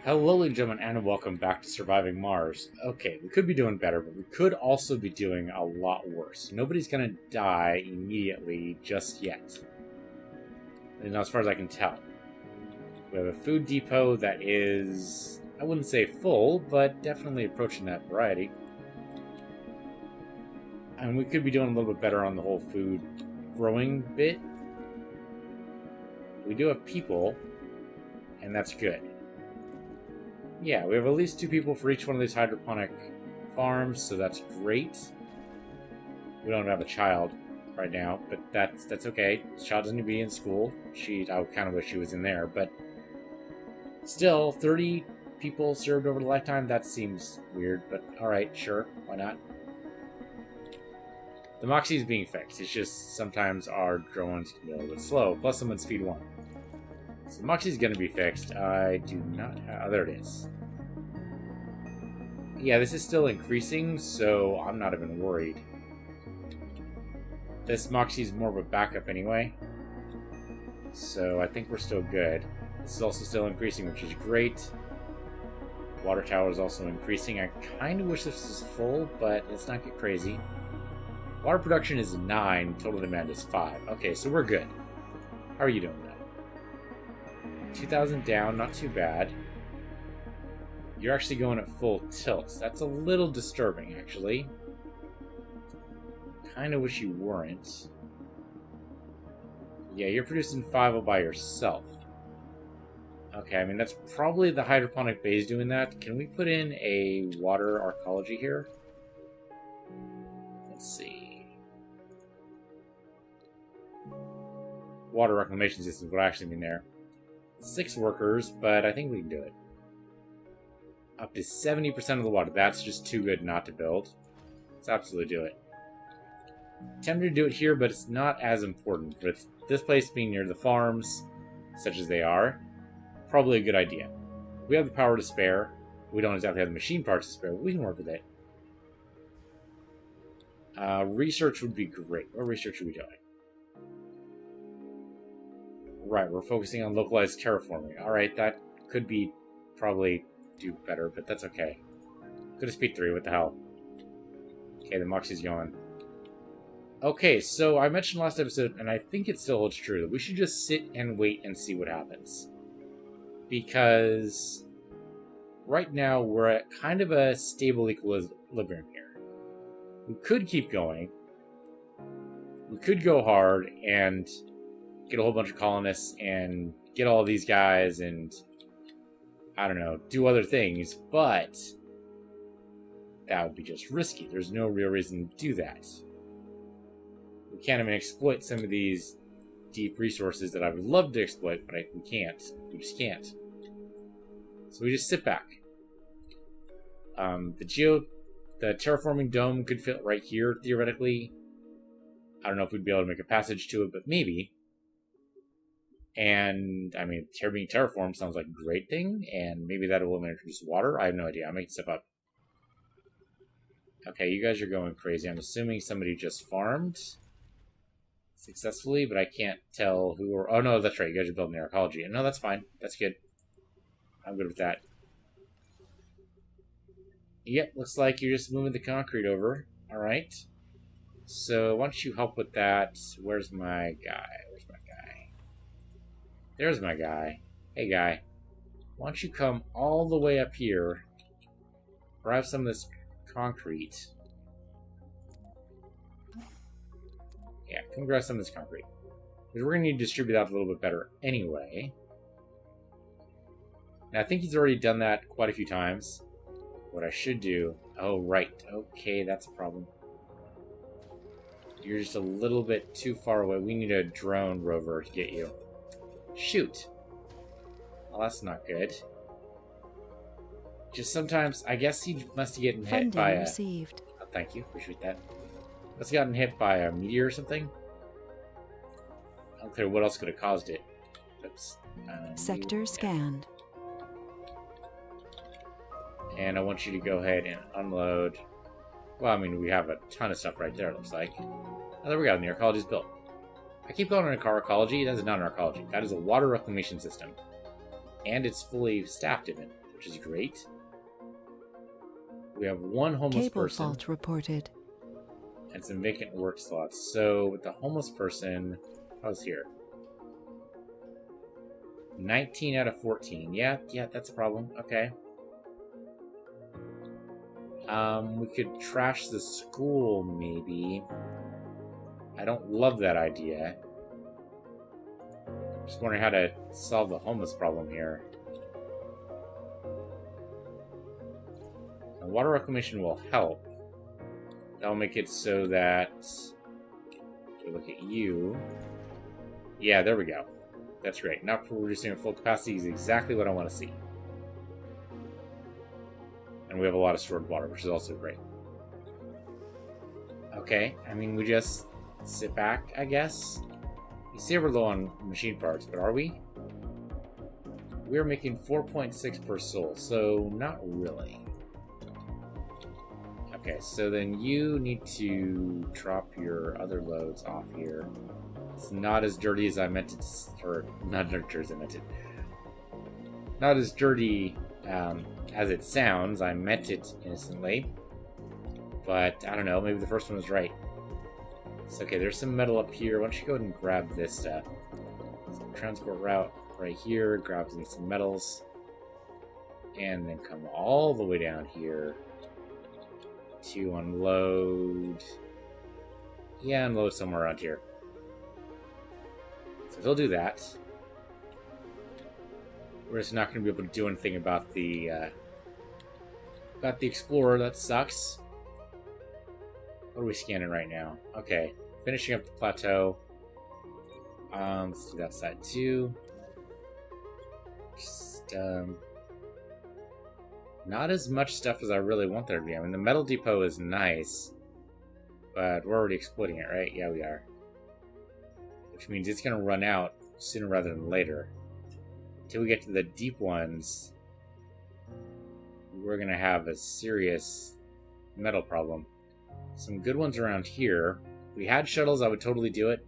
Hello, ladies and gentlemen, and welcome back to Surviving Mars. Okay, we could be doing better, but we could also be doing a lot worse. Nobody's gonna die immediately just yet. And as far as I can tell. We have a food depot that is, I wouldn't say full, but definitely approaching that variety. And we could be doing a little bit better on the whole food growing bit. We do have people, and that's good. Yeah, we have at least 2 people for each one of these hydroponic farms, so that's great. We don't have a child right now, but that's okay. The child doesn't need to be in school. I kind of wish she was in there, but still, 30 people served over the lifetime, that seems weird, but alright, sure, why not? The Moxie is being fixed. It's just sometimes our drones can be a little bit slow, plus someone's speed 1. So the Moxie's going to be fixed. I do not have... Oh, there it is. Yeah, this is still increasing, so I'm not even worried. This Moxie's more of a backup anyway. So I think we're still good. This is also still increasing, which is great. Water tower is also increasing. I kind of wish this was full, but let's not get crazy. Water production is 9, total demand is 5. Okay, so we're good. How are you doing, man? 2,000 down, not too bad. You're actually going at full tilt. That's a little disturbing, actually. Kind of wish you weren't. Yeah, you're producing 5 all by yourself. Okay, I mean, that's probably the hydroponic base doing that. Can we put in a water archaeology here? Let's see. Water reclamation systems would actually mean there. 6 workers, but I think we can do it. Up to 70% of the water. That's just too good not to build. Let's absolutely do it. Tempted to do it here, but it's not as important. With this place being near the farms, such as they are, probably a good idea. We have the power to spare. We don't exactly have the machine parts to spare, but we can work with it. Research would be great. What research are we doing? Right, we're focusing on localized terraforming. Alright, that could be probably do better, but that's okay. Go to speed 3, what the hell? Okay, the Moxie's going. Okay, so I mentioned last episode, and I think it still holds true, that we should just sit and wait and see what happens. Because right now we're at kind of a stable equilibrium here. We could keep going. We could go hard and get a whole bunch of colonists and get all these guys and, I don't know, do other things, but that would be just risky. There's no real reason to do that. We can't even exploit some of these deep resources that I would love to exploit, but we can't. We just can't. So we just sit back. The terraforming dome could fit right here, theoretically. I don't know if we'd be able to make a passage to it, but maybe. And, I mean, being terraformed sounds like a great thing, and maybe that will introduce water. I have no idea. I'm making stuff up. Okay, you guys are going crazy. I'm assuming somebody just farmed successfully, but I can't tell who or... Oh, no, that's right. You guys are building the archaeology. No, that's fine. That's good. I'm good with that. Yep, looks like you're just moving the concrete over. Alright. So, why don't you help with that? Where's my guy? Where's my guy? There's my guy. Hey, guy. Why don't you come all the way up here, grab some of this concrete. Yeah, come grab some of this concrete. Because we're going to need to distribute that a little bit better anyway. Now, I think he's already done that quite a few times. What I should do... Oh, right. Okay, that's a problem. You're just a little bit too far away. We need a drone rover to get you. Shoot. Well, that's not good. Just sometimes, I guess he must have gotten hit by a... received. Oh, thank you, appreciate that. Must have gotten hit by a meteor or something. Unclear what else could have caused it. Oops. Sector scanned. And I want you to go ahead and unload. Well, I mean, we have a ton of stuff right there, it looks like. Oh, there we go, the archaeology's built. I keep calling it a car ecology. That is not an archaeology. That is a water reclamation system. And it's fully staffed in it, which is great. We have one homeless Cable person fault reported. and some vacant work slots. So with the homeless person, how's here? 19 out of 14. Yeah, that's a problem. Okay. We could trash the school, maybe. I don't love that idea. Just wondering how to solve the homeless problem here. And water reclamation will help. That'll make it so that... if we look at you... Yeah, there we go. That's great. Not producing at full capacity is exactly what I want to see. And we have a lot of stored water, which is also great. Okay, I mean, we just sit back, I guess. You say we're low on machine parts, but are we? We're making 4.6 per soul, so not really. Okay, so then you need to drop your other loads off here. It's not as dirty as I meant it, or not dirty as I meant it. Not as dirty as it sounds. I meant it innocently. But, I don't know, maybe the first one was right. So, okay, there's some metal up here. Why don't you go ahead and grab this stuff? So, transport route right here, grabs me some metals. And then come all the way down here to unload. Yeah, unload somewhere around here. So he'll do that. We're just not going to be able to do anything about the Explorer. That sucks. What are we scanning right now? Okay, finishing up the plateau. Let's do that side too. Just not as much stuff as I really want there to be. I mean, the metal depot is nice, but we're already exploiting it, right? Yeah, we are. Which means it's going to run out sooner rather than later. Until we get to the deep ones, we're going to have a serious metal problem. Some good ones around here. If we had shuttles, I would totally do it.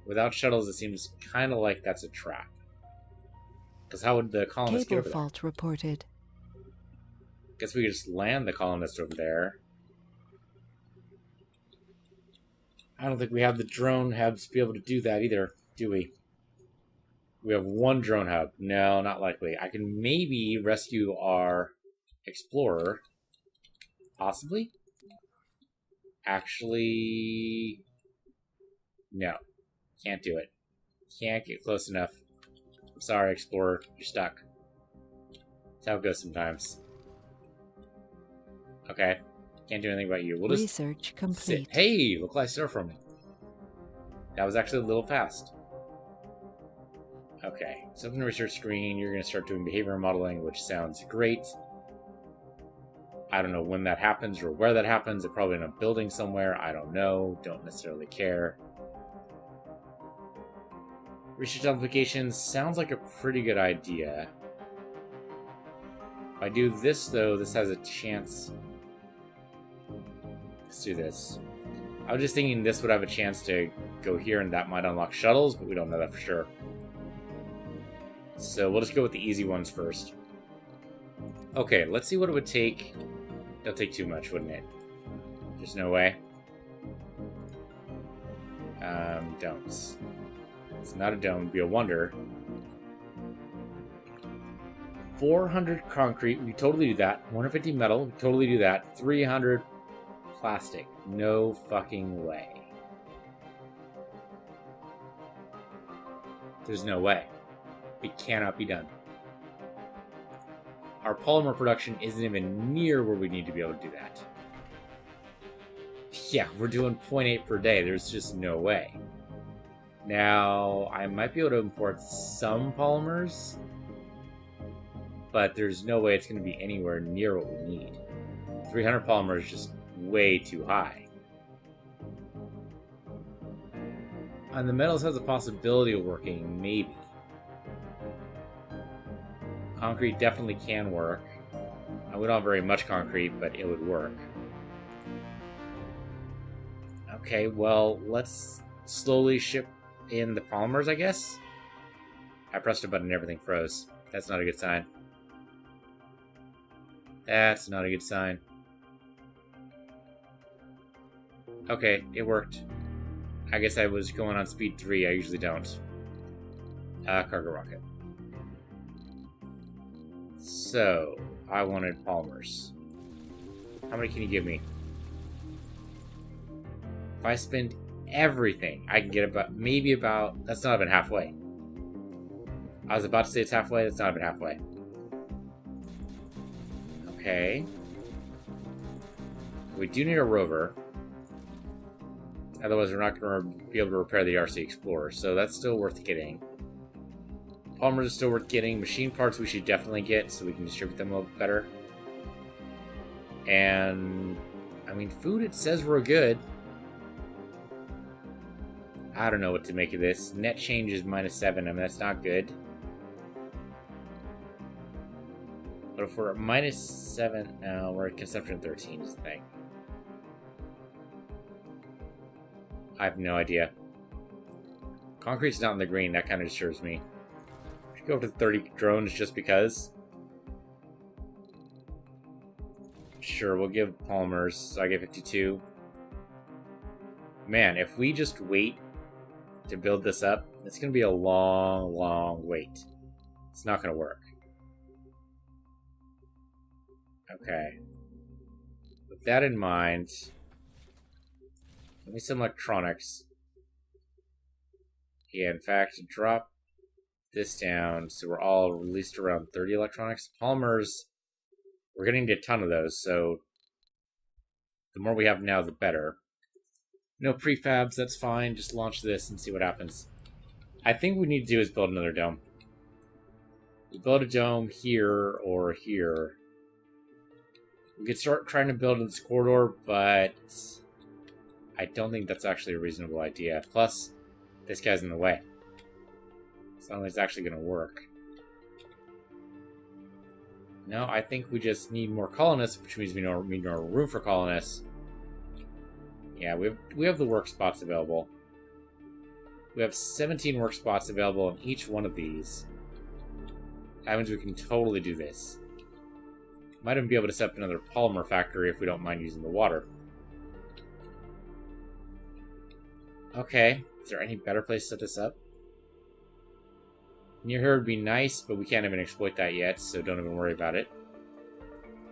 Without shuttles, it seems kind of like that's a trap. Because how would the colonists get over there? Cable fault reported. Guess we could just land the colonist over there. I don't think we have the drone hubs to be able to do that either, do we? We have one drone hub. No, not likely. I can maybe rescue our Explorer. Possibly? Actually... no. Can't do it. Can't get close enough. I'm sorry, Explorer. You're stuck. That's how it goes sometimes. Okay. Can't do anything about you. We'll just Research complete. sit. Hey, look like star from me. That was actually a little fast. Okay, so from the research screen, you're going to start doing behavior modeling, which sounds great. I don't know when that happens or where that happens. It's probably in a building somewhere. I don't know. Don't necessarily care. Research applications sounds like a pretty good idea. If I do this, though, this has a chance. Let's do this. I was just thinking this would have a chance to go here and that might unlock shuttles, but we don't know that for sure. So we'll just go with the easy ones first. Okay, let's see what it would take. It'll take too much, wouldn't it? There's no way. Domes. It's not a dome, it'd be a wonder. 400 concrete, we totally do that. 150 metal, we totally do that. 300 plastic. No fucking way. There's no way. It cannot be done. Our polymer production isn't even near where we need to be able to do that. Yeah, we're doing 0.8 per day. There's just no way. Now, I might be able to import some polymers, but there's no way it's going to be anywhere near what we need. 300 polymer is just way too high. And the metals has a possibility of working, maybe. Concrete definitely can work. We don't have very much concrete, but it would work. Okay, well, let's slowly ship in the polymers, I guess. I pressed a button and everything froze. That's not a good sign. That's not a good sign. Okay, it worked. I guess I was going on speed 3. I usually don't. Cargo rocket. So, I wanted polymers. How many can you give me? If I spend everything, I can get about, maybe about, that's not even halfway. I was about to say it's halfway, that's not even halfway. Okay. We do need a rover. Otherwise, we're not going to be able to repair the RC Explorer, so that's still worth getting. Polymers are still worth getting. Machine parts we should definitely get, so we can distribute them a little better. And, I mean, food, it says we're good. I don't know what to make of this. Net change is -7. I mean, that's not good. But if we're at -7, no, we're at consumption 13 is the thing. I have no idea. Concrete's not in the green. That kind of disturbs me. We should go up to 30 drones just because. Sure, we'll give polymers. So I get 52. Man, if we just wait to build this up, it's going to be a long, long wait. It's not going to work. Okay. With that in mind, give me some electronics. Yeah, in fact, drop this down so we're all released around 30 electronics. Polymers, we're going to need a ton of those, so the more we have now, the better. No prefabs, that's fine. Just launch this and see what happens. I think what we need to do is build another dome. We build a dome here or here. We could start trying to build in this corridor, but I don't think that's actually a reasonable idea. Plus, this guy's in the way. So I don't think it's actually going to work. No, I think we just need more colonists, which means we need more room for colonists. Yeah, we have the work spots available. We have 17 work spots available in each one of these. That means we can totally do this. Might even be able to set up another polymer factory if we don't mind using the water. Okay, is there any better place to set this up? Near here would be nice, but we can't even exploit that yet, so don't even worry about it.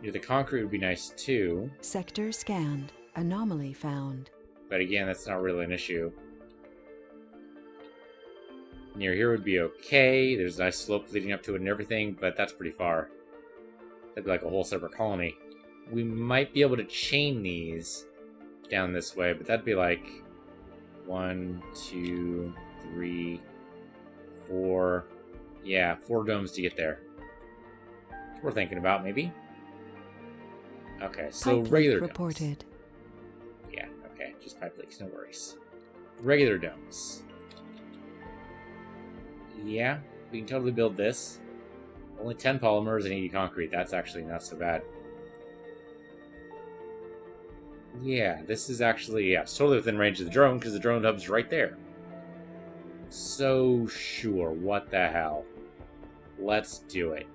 Near the concrete would be nice too. Sector scanned. Anomaly found. But again, that's not really an issue. Near here would be okay. There's a nice slope leading up to it and everything, but that's pretty far. That'd be like a whole separate colony. We might be able to chain these down this way, but that'd be like 1, 2, 3, 4. Yeah, 4 domes to get there. We're thinking about maybe. Okay, so Pipe regular leak reported. domes. Yeah, okay, just pipe leaks, no worries. Regular domes. Yeah, we can totally build this. Only 10 polymers and 80 concrete. That's actually not so bad. Yeah, this is actually, yeah, it's totally within range of the drone because the drone hub's right there. So sure, what the hell. Let's do it.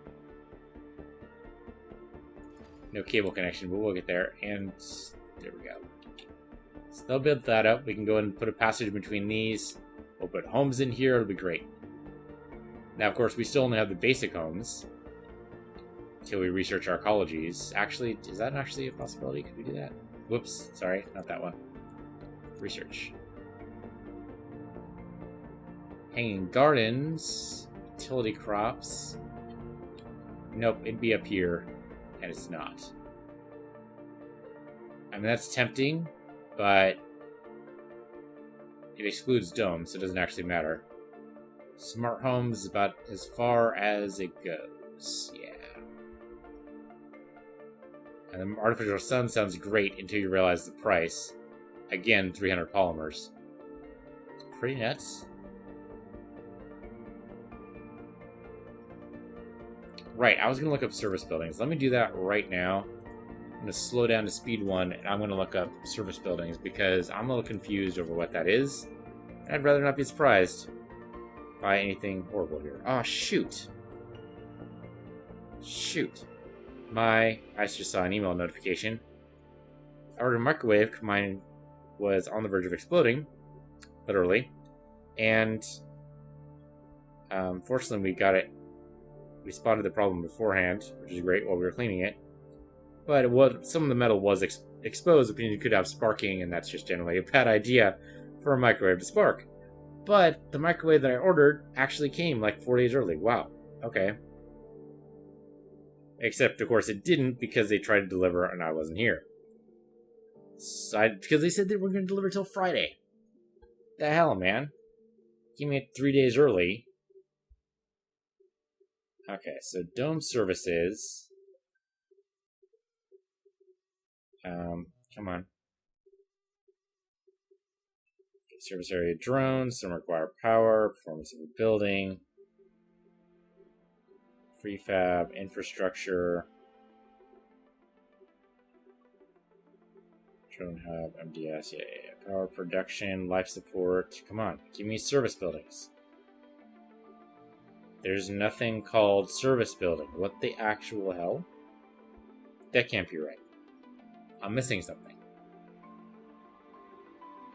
No cable connection, but we'll get there. And there we go. So they'll build that up. We can go and put a passage between these. We'll put homes in here. It'll be great. Now, of course, we still only have the basic homes until we research our ecologies. Actually, is that actually a possibility? Could we do that? Whoops. Sorry, not that one. Research. Hanging gardens. Utility crops. Nope, it'd be up here. And it's not. I mean, that's tempting, but it excludes domes, so it doesn't actually matter. Smart homes is about as far as it goes. Yeah. And the artificial sun sounds great until you realize the price. Again, 300 polymers. It's pretty nuts. Right, I was going to look up service buildings. Let me do that right now. I'm going to slow down to speed 1, and I'm going to look up service buildings because I'm a little confused over what that is. And I'd rather not be surprised by anything horrible here. Oh, shoot. Shoot. I just saw an email notification. I ordered a microwave. Mine was on the verge of exploding, literally. And fortunately, we spotted the problem beforehand, which is great while we were cleaning it. But some of the metal was exposed, which could have sparking, and that's just generally a bad idea for a microwave to spark. But the microwave that I ordered actually came like 4 days early. Wow. Okay. Except, of course, it didn't because they tried to deliver and I wasn't here. Because they said they were going to deliver till Friday. The hell, man? Came in 3 days early. Okay, so Dome Services. Come on. Service area drones. Some require power. Performance of a building. Prefab. Infrastructure. Drone hub. MDS. Yeah. Power production. Life support. Come on. Give me service buildings. There's nothing called service building. What the actual hell? That can't be right. I'm missing something.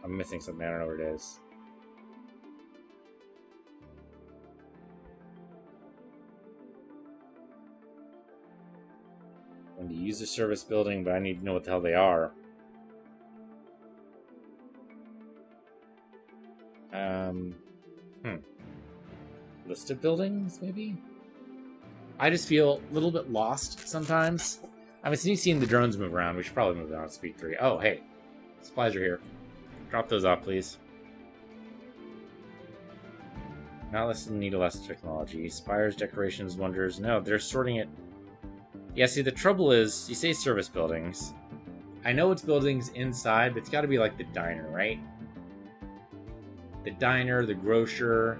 I don't know what it is. When to use a service building, but I need to know what the hell they are. List of buildings, maybe? I just feel a little bit lost sometimes. I mean, since seeing the drones move around, we should probably move on to speed 3. Oh, hey. Supplies are here. Drop those off, please. Not less than need less technology. Spires, decorations, wonders. No, they're sorting it. Yeah, see, the trouble is, you say service buildings. I know it's buildings inside, but it's got to be like the diner, right? The diner, the grocer,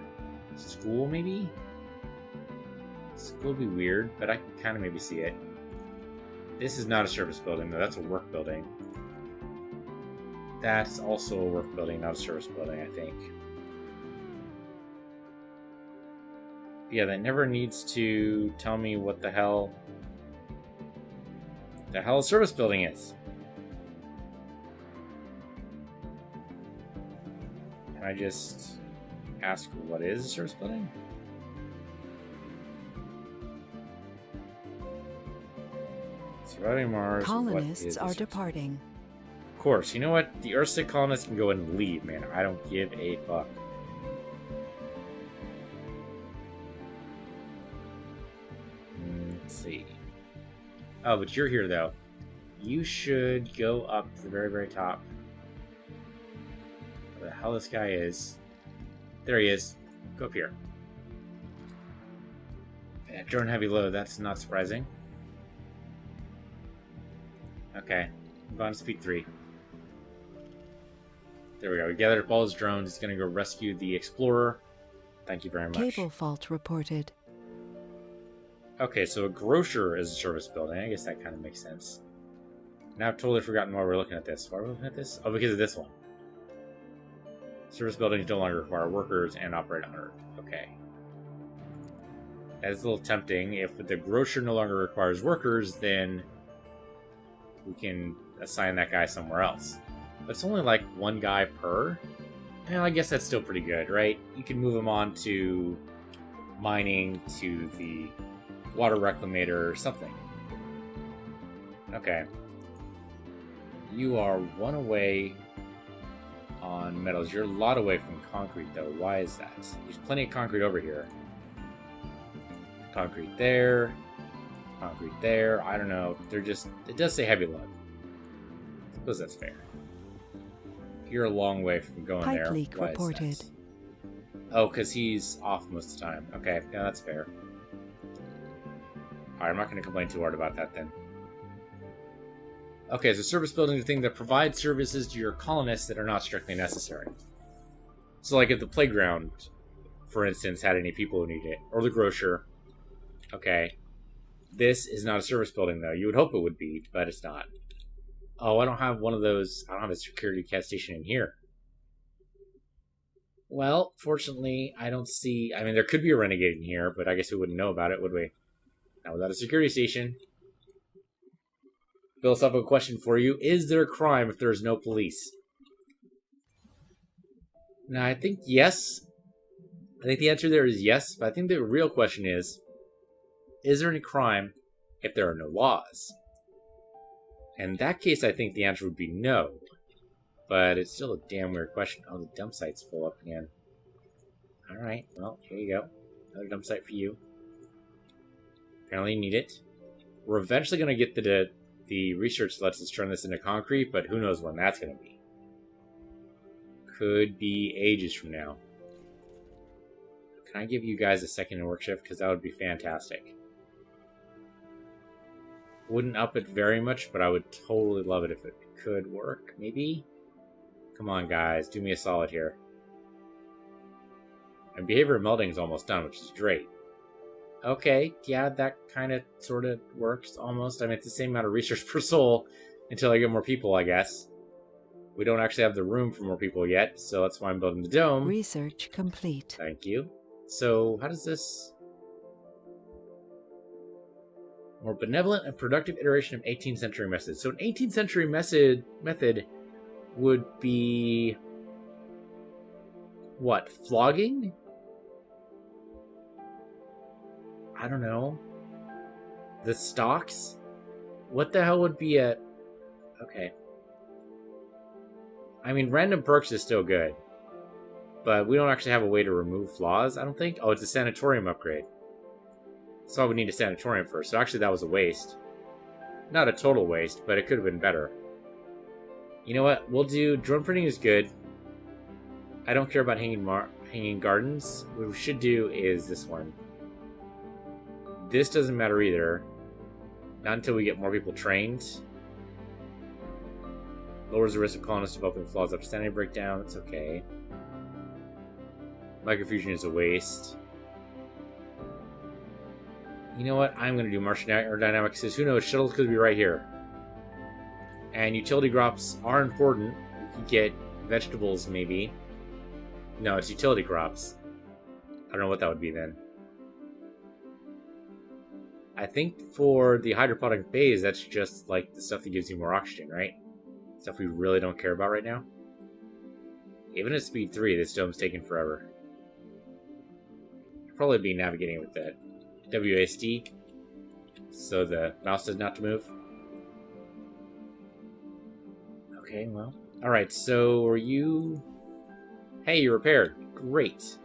school, maybe? School would be weird, but I can kind of maybe see it. This is not a service building, though. That's a work building. That's also a work building, not a service building, I think. Yeah, that never needs to tell me what the hell a service building is. Can I just ask what is a service building? Surviving Mars. Colonists are departing. Of course. You know what? The Earthside colonists can go ahead and leave, man. I don't give a fuck. Let's see. Oh, but you're here, though. You should go up to the very, very top. Where the hell this guy is. There he is. Go up here. Yeah, drone heavy load. That's not surprising. Okay. Move on to speed 3. There we go. We gathered up all his drones. He's going to go rescue the Explorer. Thank you very much. Cable fault reported. Okay, so a grocer is a service building. I guess that kind of makes sense. Now I've totally forgotten why we're looking at this. Why are we looking at this? Oh, because of this one. Service buildings no longer require workers and operate on Earth. Okay. That is a little tempting. If the grocer no longer requires workers, then we can assign that guy somewhere else. But it's only like one guy per. Well, I guess that's still pretty good, right? You can move him on to mining, to the water reclamator, or something. Okay. You are 1 away on metals. You're a lot away from concrete, though. Why is that? There's plenty of concrete over here. Concrete there. Concrete there. I don't know. They're just... It does say heavy load. I suppose that's fair. You're a long way from going Pipe there. leak Why reported. is that? Oh, because he's off most of the time. Okay, yeah, that's fair. Alright, I'm not going to complain too hard about that then. Okay, so service building is a thing that provides services to your colonists that are not strictly necessary. So like if the playground, for instance, had any people who need it, or the grocer. Okay. This is not a service building, though. You would hope it would be, but it's not. Oh, I don't have one of those. I don't have a security cat station in here. Well, fortunately, I don't see... I mean, there could be a renegade in here, but I guess we wouldn't know about it, would we? Not without a security station. philosophical question for you. Is there a crime if there is no police? Now, I think yes. I think the answer there is yes, but I think the real question is there any crime if there are no laws? In that case, I think the answer would be no. But it's still a damn weird question. Oh, the dump site's full up again. Alright, well, here you go. Another dump site for you. Apparently you need it. We're eventually going to get the research that lets us turn this into concrete, but who knows when that's going to be. Could be ages from now. Can I give you guys a second work shift? Because that would be fantastic. Wouldn't up it very much, but I would totally love it if it could work. Maybe? Come on, guys. Do me a solid here. And behavior melding is almost done, which is great. Okay, yeah, that kind of sort of works almost. I mean, it's the same amount of research per soul until I get more people, I guess. We don't actually have the room for more people yet, so that's why I'm building the dome. Research complete. Thank you. So, how does this... More benevolent and productive iteration of 18th century methods. So an 18th century method would be... what? Flogging? I don't know. The stocks? What the hell would be a... Okay. I mean, random perks is still good. But we don't actually have a way to remove flaws, I don't think. Oh, it's a sanatorium upgrade. So we need a sanatorium first. So actually that was a waste. Not a total waste, but it could have been better. You know what? We'll do... drone printing is good. I don't care about hanging gardens. What we should do is this one. This doesn't matter either. Not until we get more people trained. Lowers the risk of colonists developing flaws after sanity breakdown. It's okay. Microfusion is a waste. You know what? I'm going to do Martian aerodynamics because who knows? Shuttles could be right here. And utility crops are important. You could get vegetables, maybe. No, it's utility crops. I don't know what that would be then. I think for the hydroponic bays, that's just like the stuff that gives you more oxygen, right? Stuff we really don't care about right now. Even at speed 3, this dome's taking forever. I'll probably be navigating with the WASD, so the mouse does not to move. Okay, well. Alright, so are you... Hey, you're repaired. Great.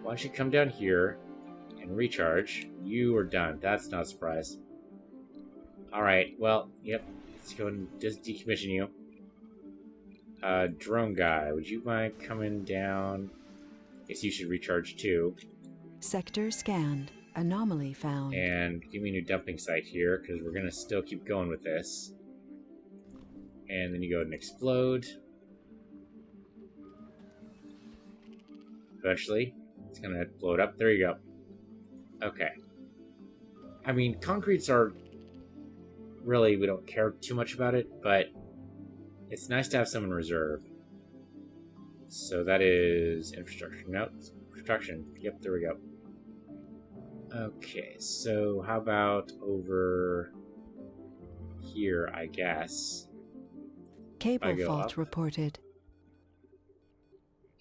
Why don't you come down here and recharge? You are done. That's not a surprise. Alright, well, yep. Let's go and just decommission you. Drone guy, would you mind coming down? Guess you should recharge too. Sector scanned. Anomaly found. And give me a new dumping site here, because we're going to still keep going with this. And then you go ahead and explode. Eventually, it's going to blow it up. There you go. Okay. I mean, concretes are... really, we don't care too much about it, but it's nice to have some in reserve. So that is infrastructure. No, it's construction. Yep, there we go. Okay, so how about over here, I guess? Cable fault up. Reported.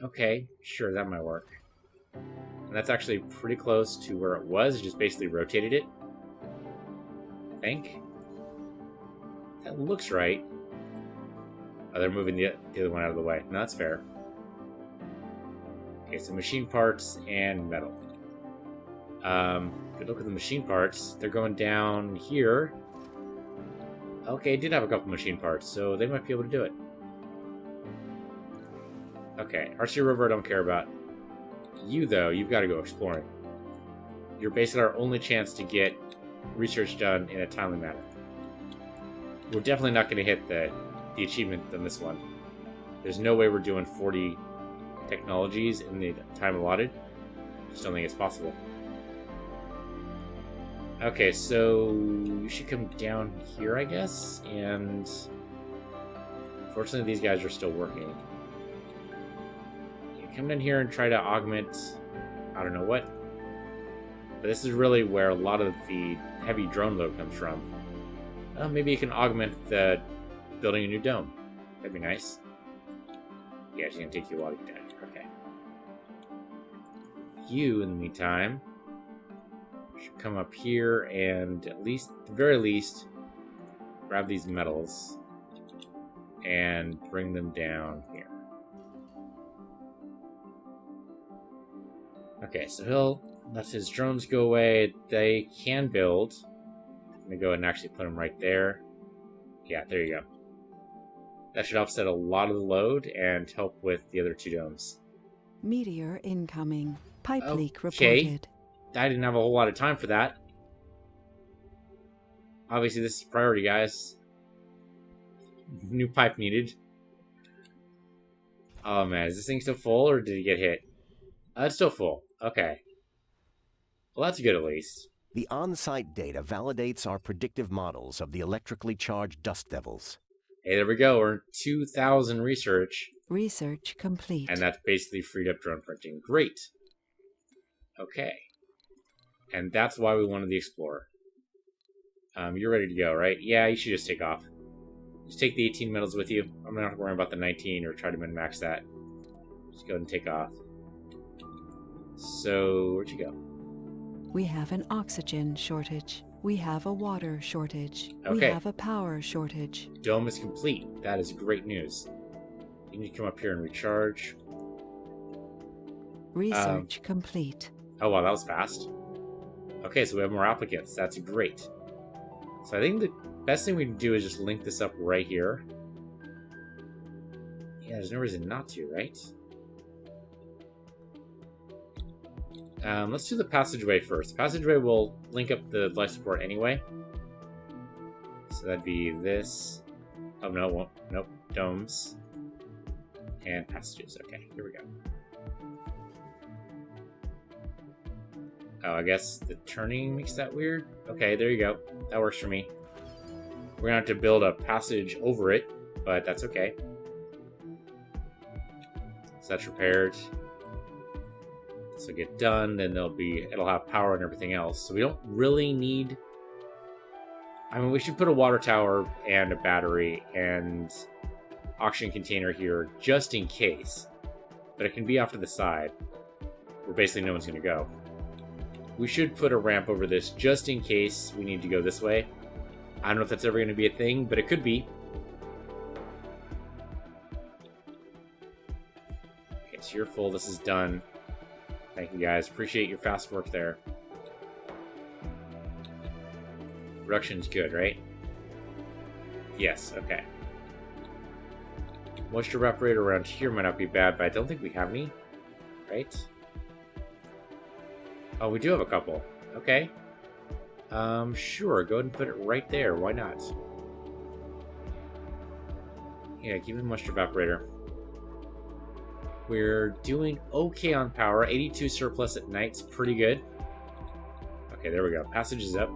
Okay, sure, that might work. And that's actually pretty close to where it was. It just basically rotated it. I think. That looks right. Oh, they're moving the other one out of the way. No, that's fair. Okay, so machine parts and metal. Good look at the machine parts. They're going down here. Okay, I did have a couple machine parts, so they might be able to do it. Okay, RC Rover I don't care about. You, though, you've got to go exploring. You're basically our only chance to get research done in a timely manner. We're definitely not going to hit the achievement on this one. There's no way we're doing 40 technologies in the time allotted. Just don't think it's possible. Okay, so you should come down here, I guess, and unfortunately these guys are still working. You come down here and try to augment, I don't know what, but this is really where a lot of the heavy drone load comes from. Maybe you can augment the building a new dome. That'd be nice. Yeah, it's gonna take you a while to get down here. Okay. You, in the meantime, should come up here and at the very least, grab these metals and bring them down here. Okay, so he'll let his drones go away. They can build. I'm gonna go ahead and actually put them right there. Yeah, there you go. That should offset a lot of the load and help with the other two domes. Meteor incoming. Pipe leak Okay. reported. I didn't have a whole lot of time for that. Obviously, this is priority, guys. New pipe needed. Oh man, is this thing still full or did it get hit? It's still full. Okay. Well, that's good at least. The on-site data validates our predictive models of the electrically charged dust devils. Hey, there we go. We're 2,000 research. Research complete. And that's basically freed up drone printing. Great. Okay. And that's why we wanted the Explorer. You're ready to go, right? Yeah, you should just take off. Just take the 18 metals with you. I'm not going to worry about the 19 or try to min-max that. Just go ahead and take off. So, where'd you go? We have an oxygen shortage. We have a water shortage. We Okay. have a power shortage. Dome is complete. That is great news. You need to come up here and recharge. Research complete. Oh, wow, that was fast. Okay, so we have more applicants. That's great. So I think the best thing we can do is just link this up right here. Yeah, there's no reason not to, right? Let's do the passageway first. The passageway will link up the life support anyway. So that'd be this. Oh, no, it won't. Nope. Domes. And passages. Okay, here we go. Oh, I guess the turning makes that weird. Okay, there you go. That works for me. We're gonna have to build a passage over it, but that's okay. So that's repaired. This will get done, then it'll have power and everything else. So we don't really need... I mean, we should put a water tower and a battery and oxygen container here just in case. But it can be off to the side, where basically no one's gonna go. We should put a ramp over this just in case we need to go this way. I don't know if that's ever going to be a thing, but it could be. Okay, so you're full. This is done. Thank you, guys. Appreciate your fast work there. Production's good, right? Yes, okay. Moisture evaporator around here might not be bad, but I don't think we have any. Right? Oh, we do have a couple. Okay. Sure. Go ahead and put it right there. Why not? Yeah, give me the moisture evaporator. We're doing okay on power. 82 surplus at night's pretty good. Okay, there we go. Passage is up.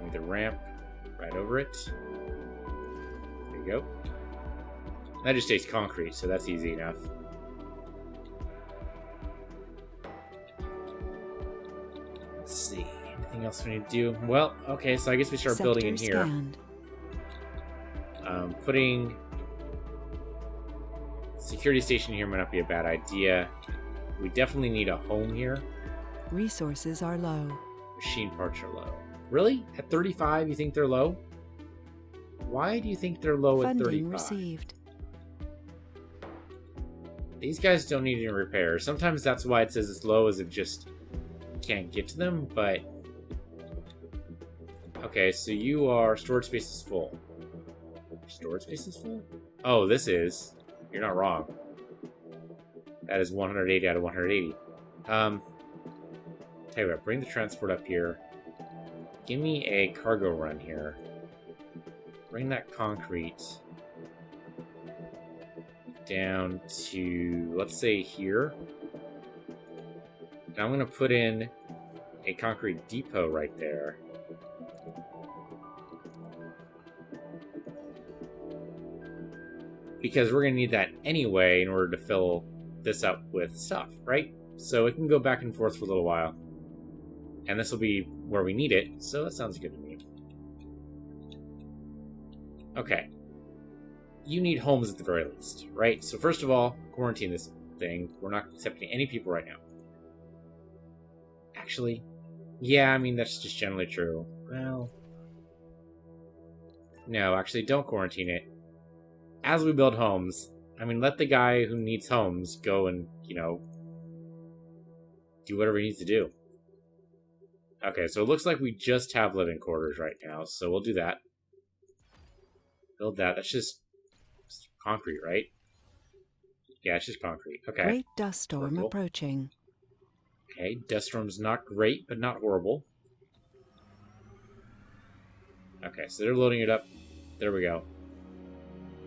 Need the ramp right over it. There you go. That just takes concrete, so that's easy enough. Let's see. Anything else we need to do? Well, okay, so I guess we start building in here. Scanned. Putting security station here might not be a bad idea. We definitely need a home here. Resources are low. Machine parts are low. Really? At 35, you think they're low? Why do you think they're low at 35? Funding received. These guys don't need any repair. Sometimes that's why it says it's low, as if just can't get to them, but... Okay, so you are... Storage space is full. Storage space is full? Oh, this is. You're not wrong. That is 180 out of 180. Tell you what, bring the transport up here. Give me a cargo run here. Bring that concrete down to, let's say, here. And I'm going to put in a concrete depot right there. Because we're going to need that anyway in order to fill this up with stuff, right? So it can go back and forth for a little while. And this will be where we need it, so that sounds good to me. Okay. You need homes at the very least, right? So first of all, quarantine this thing. We're not accepting any people right now. Actually, yeah, I mean, that's just generally true. Well, no, actually, don't quarantine it. As we build homes, I mean, let the guy who needs homes go and, do whatever he needs to do. Okay, so it looks like we just have living quarters right now, so we'll do that. Build that. That's just concrete, right? Yeah, it's just concrete. Okay. Great dust storm Peripheral. approaching. Okay, dust storm's not great, but not horrible. Okay, so they're loading it up. There we go.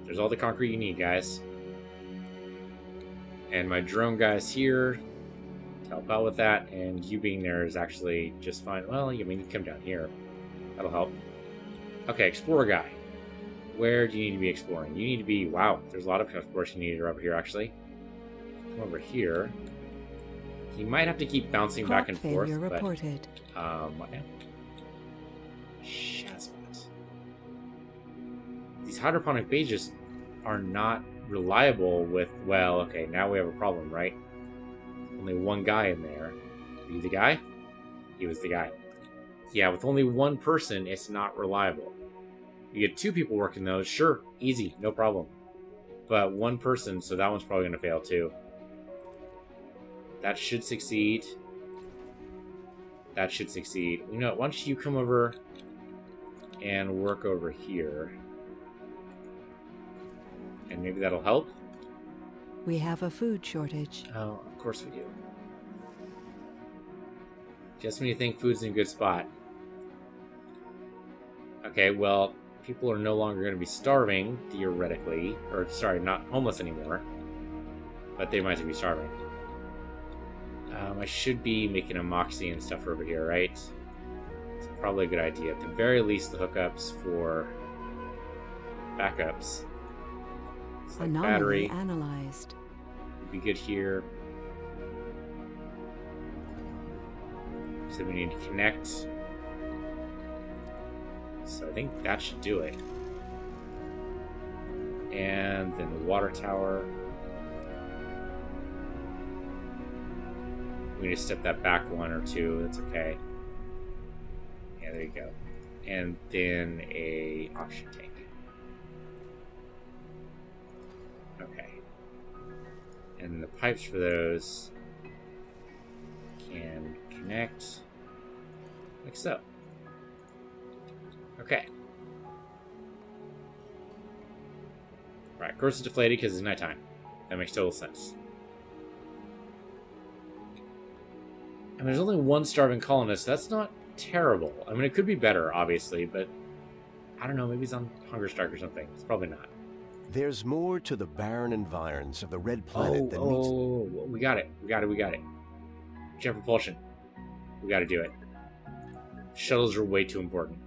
There's all the concrete you need, guys. And my drone guy's here to help out with that, and you being there is actually just fine. Well, I mean, you come down here. That'll help. Okay, explorer guy. Where do you need to be exploring? You need to be... Wow, there's a lot of exploration needed over here, actually. Come over here. You might have to keep bouncing Crop back and forth, failure but... reported. What now? Shazbot. These hydroponic bases are not reliable with... Well, okay, now we have a problem, right? Only one guy in there. Are you the guy? He was the guy. Yeah, with only one person, it's not reliable. You get two people working those, sure, easy, no problem. But one person, so that one's probably going to fail too. That should succeed. That should succeed. You know what, why don't you come over and work over here. And maybe that'll help. We have a food shortage. Oh, of course we do. Just when you think food's in a good spot. Okay, well, people are no longer going to be starving, theoretically. Or, sorry, not homeless anymore. But they might be starving. I should be making a Moxie and stuff over here, right? It's probably a good idea. At the very least, the hookups for backups. It's like Anomaly battery. analyzed. Would be good here. So we need to connect. So I think that should do it. And then the water tower. We need to step that back one or two. That's okay. Yeah, there you go. And then a oxygen tank. Okay. And the pipes for those can connect like so. Okay. Right, of course it's deflated because it's nighttime. That makes total sense. And there's only one starving colonist. That's not terrible. I mean, it could be better, obviously, but I don't know. Maybe he's on hunger strike or something. It's probably not. There's more to the barren environs of the Red Planet than meets... We got it. We got it. Jet propulsion. We got to do it. Shuttles are way too important.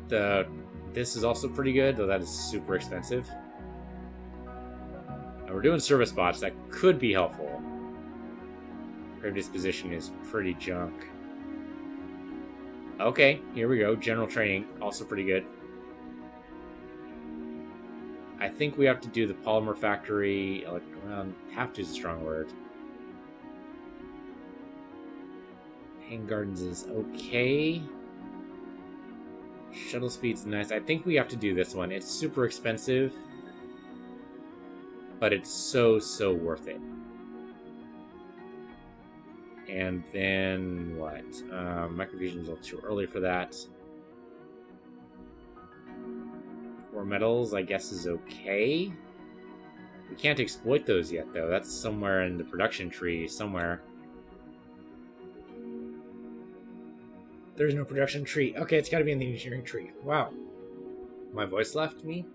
This is also pretty good, though that is super expensive. And we're doing service bots. That could be helpful. Grave disposition is pretty junk. Okay, here we go. General training, also pretty good. I think we have to do the polymer factory. Have to is a strong word. Hang Gardens is okay. Shuttle speed's nice. I think we have to do this one. It's super expensive, but it's so worth it. And then what? Microfusion's a little too early for that. Ore metals, I guess, is okay. We can't exploit those yet, though. That's somewhere in the production tree, somewhere. There's no production tree. Okay, it's got to be in the engineering tree. Wow. My voice left me.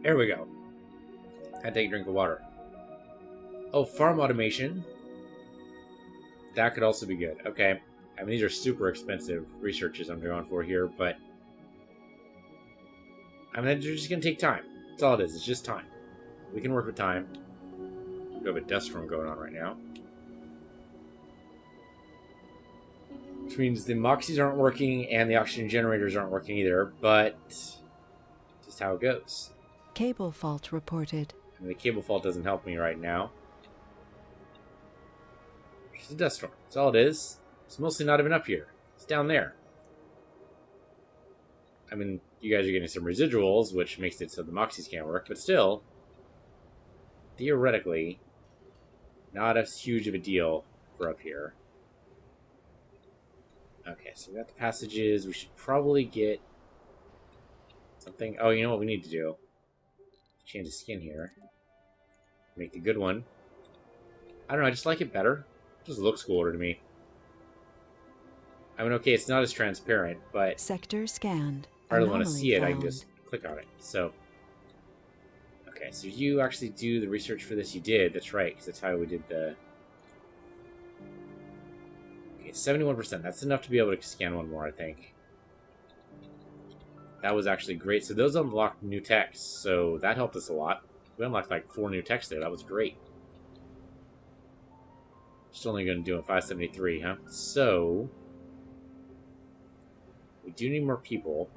There we go. Had to take a drink of water. Oh, farm automation. That could also be good. Okay. I mean, these are super expensive researches I'm going for here, but... I mean, they're just going to take time. That's all it is. It's just time. We can work with time. We have a dust storm going on right now. Which means the Moxies aren't working and the oxygen generators aren't working either, but just how it goes. Cable fault reported. And the cable fault doesn't help me right now. It's a dust storm. That's all it is. It's mostly not even up here. It's down there. I mean, you guys are getting some residuals, which makes it so the Moxies can't work, but still, theoretically, not as huge of a deal for up here. Okay, so we got the passages. We should probably get something. Oh, you know what we need to do? Change the skin here. Make the good one. I don't know, I just like it better. It just looks cooler to me. I mean, okay, it's not as transparent, but Sector scanned. if I really want to Anomaly see it, I can found. just click on it. So, okay, so you actually do the research for this. You did, that's right, because that's how we did the... Okay, 71%. That's enough to be able to scan one more, I think. That was actually great. So those unlocked new text, so that helped us a lot. We unlocked like 4 new texts there. That was great. Just only going to do a 573, huh? So we do need more people.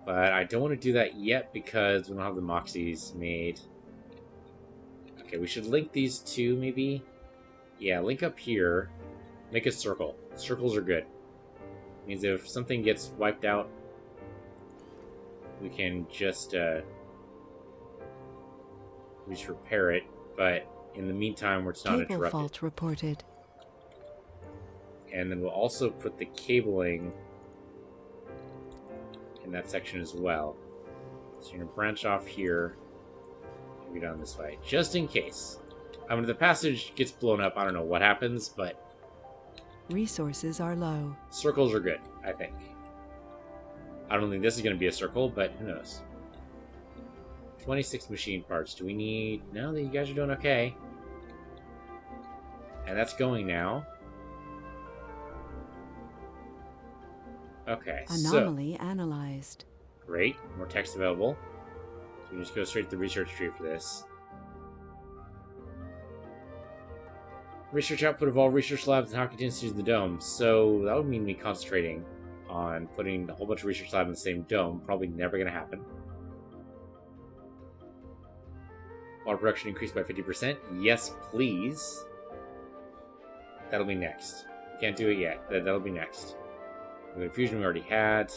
But I don't want to do that yet because we don't have the Moxies made. Okay, we should link these two, maybe. Yeah, link up here. Make a circle. Circles are good. Means if something gets wiped out, we can just repair it. But in the meantime, where it's not Cable interrupted. fault reported. And then we'll also put the cabling in that section as well. So you're going to branch off here and go down this way, just in case. I mean, if the passage gets blown up, I don't know what happens, but Resources are low. circles are good, I think. I don't think this is going to be a circle, but who knows. 26 machine parts. Do we need... No, you guys are doing okay. And that's going now. Okay, Anomaly analyzed. Great. More text available. So we can just go straight to the research tree for this. Research output of all research labs and hockey institutes in the dome. So that would mean me concentrating on putting a whole bunch of research labs in the same dome. Probably never going to happen. Water production increased by 50%. Yes, please. That'll be next. Can't do it yet. That'll be next. The fusion we already had.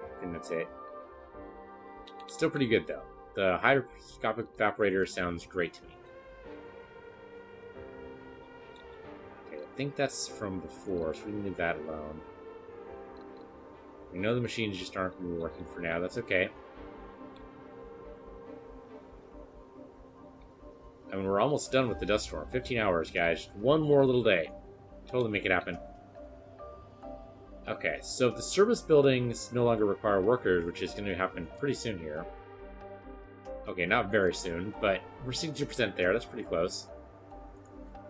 I think that's it. Still pretty good, though. The hydroscopic evaporator sounds great to me. Okay, I think that's from before, so we can leave that alone. We know the machines just aren't going to be working for now. That's okay. I mean, we're almost done with the dust storm. 15 hours, guys. Just one more little day. Totally make it happen. Okay, so if the service buildings no longer require workers, which is going to happen pretty soon here. Okay, not very soon, but we're 62% there. That's pretty close.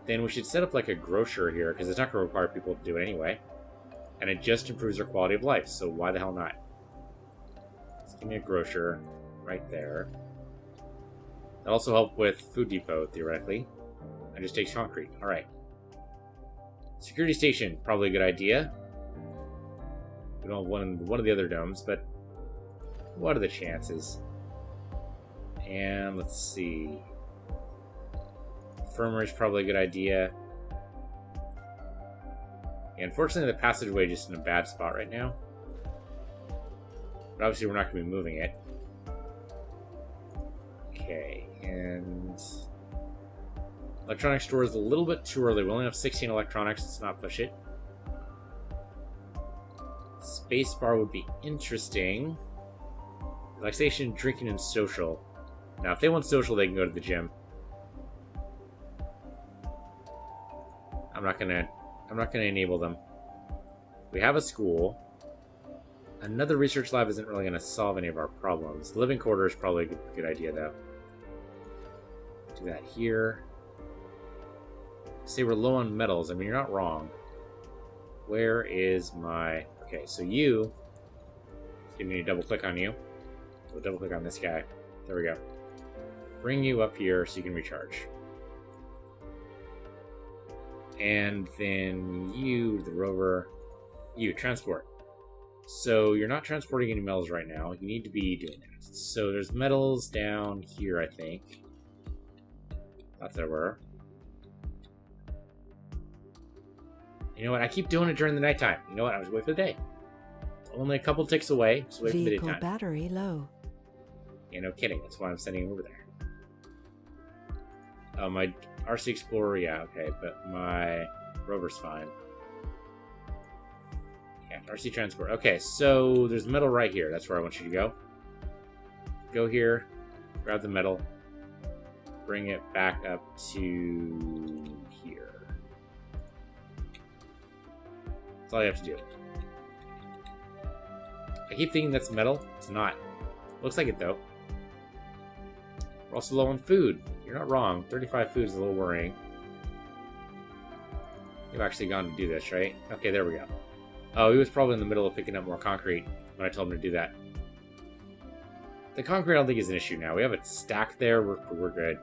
Then we should set up like a grocer here, because it's not going to require people to do it anyway. And it just improves their quality of life, so why the hell not? Let's give me a grocer right there. That'll also help with Food Depot, theoretically. And just takes concrete. Alright. Security station, probably a good idea. We don't have one in one of the other domes, but what are the chances? And let's see. Infirmary is probably a good idea. Yeah, unfortunately, the passageway is just in a bad spot right now. But obviously, we're not going to be moving it. Okay, and electronics store is a little bit too early. We only have 16 electronics. Let's not push it. Space bar would be interesting. Relaxation, drinking, and social. Now, if they want social, they can go to the gym. I'm not gonna enable them. We have a school. Another research lab isn't really gonna solve any of our problems. Living quarter is probably a good idea, though. Do that here. Say we're low on metals. I mean, you're not wrong. Where is my... Okay, so you... Give me a double click on you. We'll double click on this guy. There we go. Bring you up here so you can recharge. And then you, the rover, you, transport. So you're not transporting any metals right now. You need to be doing that. So there's metals down here, I think. Thought there were. You know what? I keep doing it during the nighttime. You know what? I was waiting for the day. Only a couple ticks away. Just wait for the Vehicle daytime. battery low. Yeah, no kidding. That's why I'm sending him over there. Oh, my RC Explorer, yeah, okay, but my rover's fine. Yeah, RC Transport. Okay, so there's metal right here. That's where I want you to go. Go here, grab the metal, bring it back up to here. That's all you have to do. I keep thinking that's metal. It's not. Looks like it, though. We're also low on food. You're not wrong. 35 food is a little worrying. You've actually gone to do this, right? Okay, there we go. Oh, he was probably in the middle of picking up more concrete when I told him to do that. The concrete I don't think is an issue now. We have it stacked there. We're good.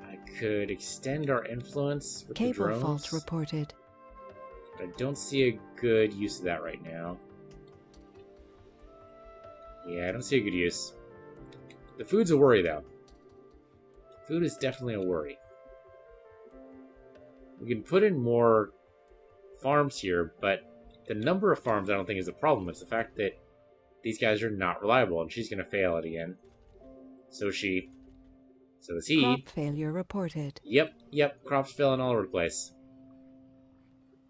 I could extend our influence with the drones. Cable fault reported. But I don't see a good use of that right now. Yeah, I don't see a good use. The food's a worry, though. Food is definitely a worry. We can put in more farms here, but the number of farms I don't think is a problem. It's the fact that these guys are not reliable, and she's going to fail it again. So is she. So is he. Crop failure reported. Yep. Crops failing all over the place.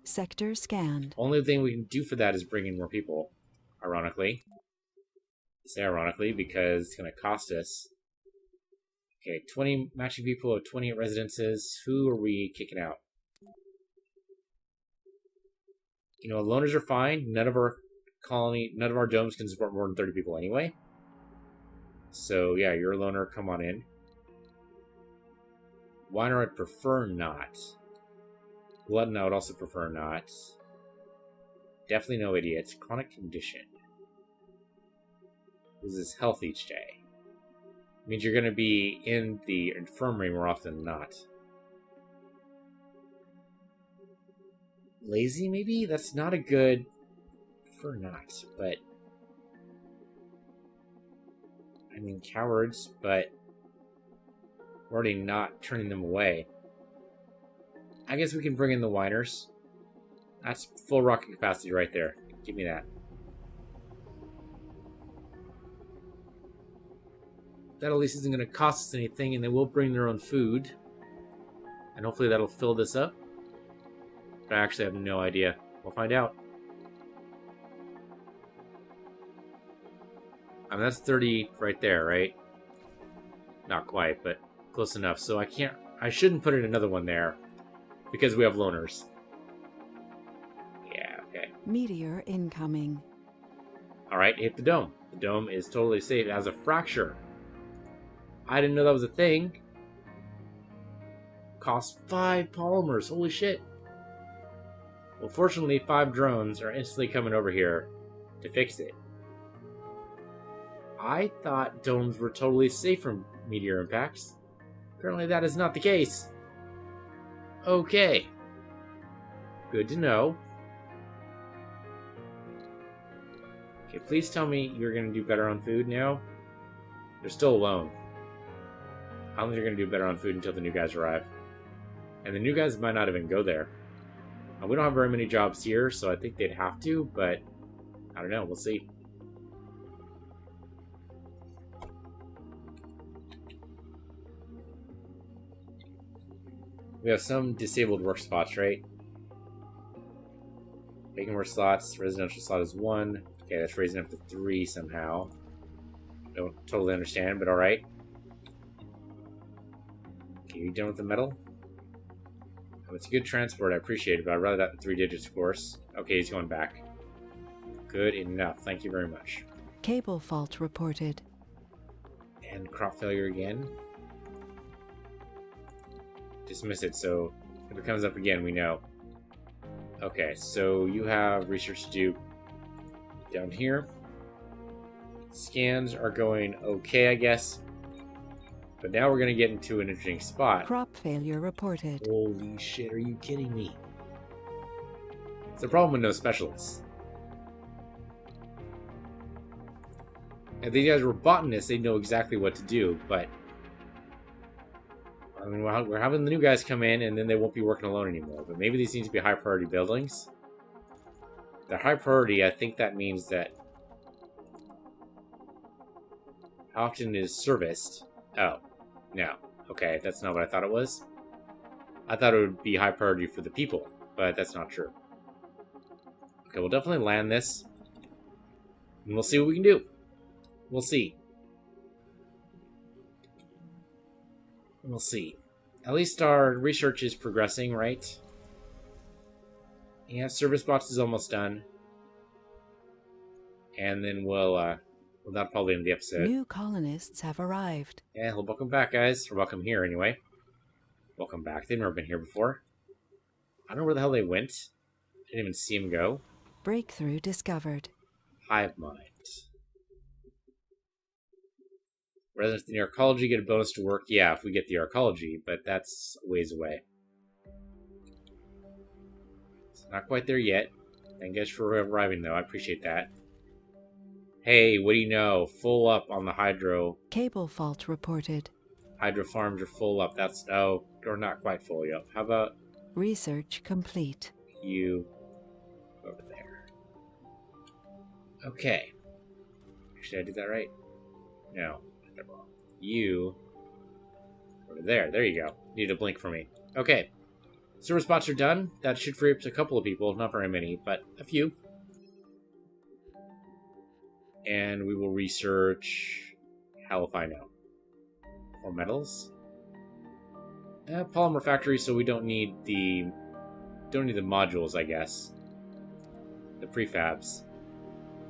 Sector scanned. Only thing we can do for that is bring in more people, ironically. Say ironically, because it's going to cost us. Okay, 20 matching people of 28 residences. Who are we kicking out? You know, loners are fine. None of our domes can support more than 30 people anyway. So, yeah, you're a loner. Come on in. Weiner, I'd prefer not. Glutton, I would also prefer not. Definitely no idiots. Chronic condition. Loses health each day. Means you're going to be in the infirmary more often than not. Lazy, maybe? That's not a good... Prefer not, but... I mean, cowards, but... We're already not turning them away. I guess we can bring in the whiners. That's full rocket capacity right there. Give me that. That at least isn't going to cost us anything, and they will bring their own food. And hopefully that'll fill this up. But I actually have no idea. We'll find out. I mean, that's 30 right there, right? Not quite, but close enough. So I shouldn't put in another one there, because we have loners. Yeah, okay. Meteor incoming. Alright, hit the dome. The dome is totally safe. It has a fracture. I didn't know that was a thing. Cost 5 polymers. Holy shit. Well, fortunately, 5 drones are instantly coming over here to fix it. I thought domes were totally safe from meteor impacts. Apparently that is not the case. Okay. Good to know. Okay, please tell me you're going to do better on food now. They're still alone. I don't think they're going to do better on food until the new guys arrive. And the new guys might not even go there. We don't have very many jobs here, so I think they'd have to, but I don't know. We'll see. We have some disabled work spots, right? Vacant work slots. Residential slot is 1. Okay, that's raising up to 3 somehow. Don't totally understand, but alright. Okay, you done with the metal? Oh, it's a good transport, I appreciate it, but I'd rather that than 3 digits, of course. Okay, he's going back. Good enough, thank you very much. Cable fault reported. And crop failure again. Dismiss it, so if it comes up again, we know. Okay, so you have research to do down here. Scans are going okay, I guess. But now we're going to get into an interesting spot. Crop failure reported. Holy shit, are you kidding me? It's a problem with no specialists. If these guys were botanists, they'd know exactly what to do, but... I mean, we're having the new guys come in, and then they won't be working alone anymore. But maybe these need to be high-priority buildings. If they're high priority, I think that means that... How often is serviced? Oh, no. Okay, that's not what I thought it was. I thought it would be high priority for the people, but that's not true. Okay, we'll definitely land this. And we'll see what we can do. We'll see. We'll see. At least our research is progressing, right? Yeah, service box is almost done. And then we'll that'll probably end the episode. New colonists have arrived. Yeah, well, welcome back, guys. Or welcome here, anyway. Welcome back. They've never been here before. I don't know where the hell they went. I didn't even see them go. Breakthrough discovered. Hive mind. Residents in the arcology get a bonus to work. Yeah, if we get the arcology, but that's a ways away. It's not quite there yet. Thank you guys for arriving, though. I appreciate that. Hey, what do you know? Full up on the hydro. Cable fault reported. Hydro farms are full up. That's... Oh, or not quite fully up. How about... Research complete. You... over there. Okay. Actually, I did that right? No. You over there. There you go. Need a blink for me. Okay. Server spots are done. That should free up to a couple of people. Not very many, but a few. And we will research... Hell if I know. More metals? Polymer factory, so we don't need the... Don't need the modules, I guess. The prefabs.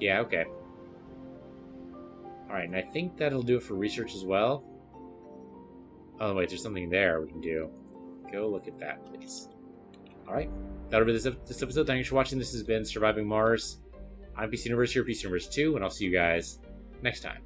Yeah, okay. Alright, and I think that'll do it for research as well. Oh, wait, there's something there we can do. Go look at that, please. Alright, that'll be this episode. Thanks for watching. This has been Surviving Mars. I'm Piece Universe here, Piece Universe 2, and I'll see you guys next time.